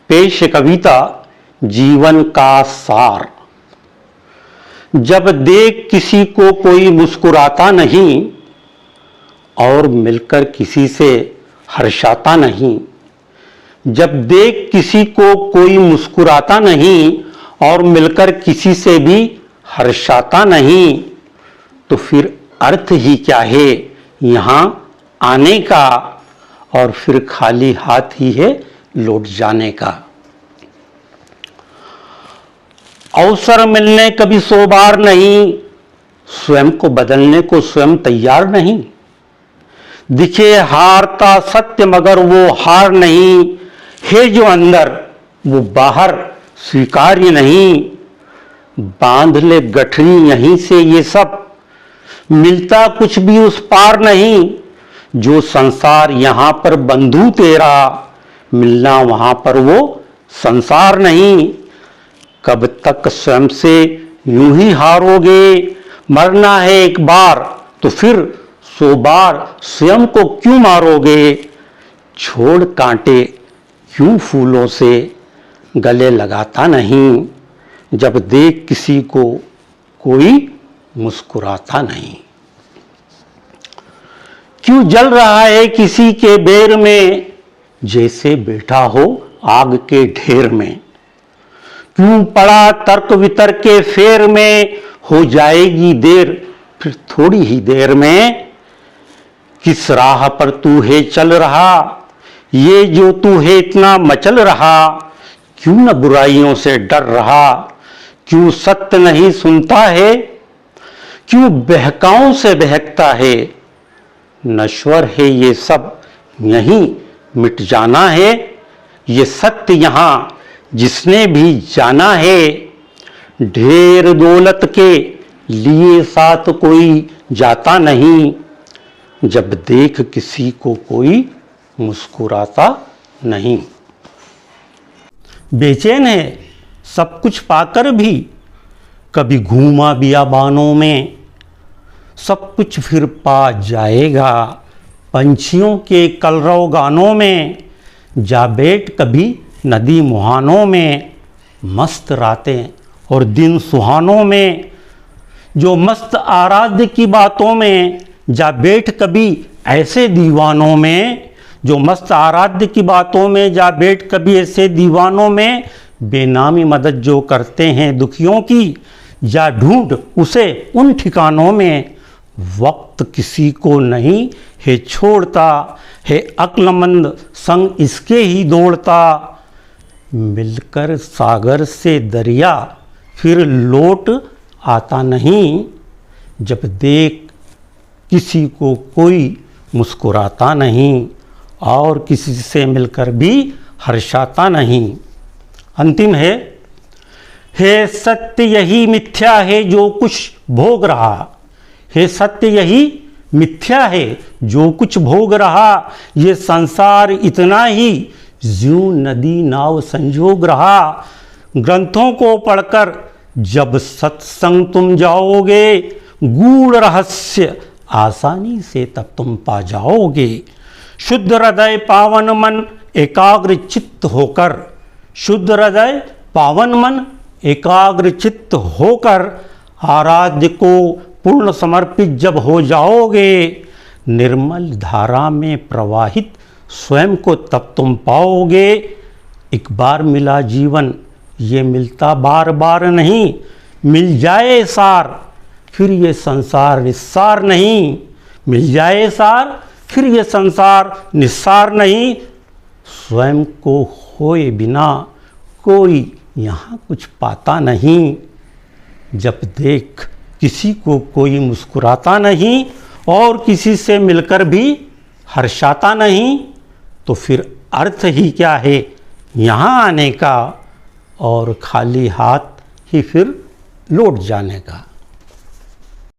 पेश कविता जीवन का सार। जब देख किसी को कोई मुस्कुराता नहीं और मिलकर किसी से हर्षाता नहीं, जब देख किसी को कोई मुस्कुराता नहीं और मिलकर किसी से भी हर्षाता नहीं, तो फिर अर्थ ही क्या है यहाँ आने का, और फिर खाली हाथ ही है लौट जाने का। अवसर मिलने कभी 100 बार नहीं, स्वयं को बदलने को स्वयं तैयार नहीं। दिखे हारता सत्य मगर वो हार नहीं, है जो अंदर वो बाहर स्वीकार्य नहीं। बांध ले गठरी यहीं से ये सब, मिलता कुछ भी उस पार नहीं। जो संसार यहाँ पर बंधु तेरा, मिलना वहाँ पर वो संसार नहीं। कब तक स्वयं से यूं ही हारोगे, मरना है एक बार तो फिर 100 बार स्वयं को क्यों मारोगे। छोड़ कांटे क्यों फूलों से गले लगाता नहीं, जब देख किसी को कोई मुस्कुराता नहीं। क्यों जल रहा है किसी के बेर में, जैसे बैठा हो आग के ढेर में। क्यों पड़ा तर्क वितर्क के फेर में, हो जाएगी देर फिर थोड़ी ही देर में। किस राह पर तू है चल रहा, ये जो तू है इतना मचल रहा। क्यों न बुराइयों से डर रहा, क्यों सत्य नहीं सुनता है। क्यों बहकाओं से बहकता है, नश्वर है ये सब यहीं मिट जाना है। ये सत्य यहाँ जिसने भी जाना है। ढेर दौलत के लिए साथ कोई जाता नहीं, जब देख किसी को कोई मुस्कुराता नहीं। बेचैन है सब कुछ पाकर भी, कभी घूमा बियाबानों में। सब कुछ फिर पा जाएगा पंछियों के कलरव गानों में। जा बैठ कभी नदी मुहानों में, मस्त रातें और दिन सुहानों में। जो मस्त आराध्य की बातों में, जा बैठ कभी ऐसे दीवानों में। जो मस्त आराध्य की बातों में, जा बैठ कभी ऐसे दीवानों में। बेनामी मदद जो करते हैं दुखियों की, जा ढूंढ उसे उन ठिकानों में। वक्त किसी को नहीं है छोड़ता, है अक्लमंद संग इसके ही दौड़ता। मिलकर सागर से दरिया फिर लौट आता नहीं, जब देख किसी को कोई मुस्कुराता नहीं और किसी से मिलकर भी हर्षाता नहीं। अंतिम है सत्य यही मिथ्या है जो कुछ भोग रहा। है सत्य यही मिथ्या है जो कुछ भोग रहा। ये संसार इतना ही ज्यों नदी नाव संजोग रहा। ग्रंथों को पढ़कर जब सत्संग तुम जाओगे, गूढ़ रहस्य आसानी से तब तुम पा जाओगे। शुद्ध हृदय पावन मन एकाग्र चित्त होकर, शुद्ध हृदय पावन मन एकाग्र चित्त होकर, आराध्य को पूर्ण समर्पित जब हो जाओगे। निर्मल धारा में प्रवाहित स्वयं को तब तुम पाओगे। एक बार मिला जीवन ये मिलता बार बार नहीं, मिल जाए सार फिर ये संसार निस्सार नहीं। मिल जाए सार फिर ये संसार निस्सार नहीं। स्वयं को खोए बिना कोई यहाँ कुछ पाता नहीं, जब देख किसी को कोई मुस्कुराता नहीं और किसी से मिलकर भी हर्षाता नहीं, तो फिर अर्थ ही क्या है यहाँ आने का और खाली हाथ ही फिर लौट जाने का।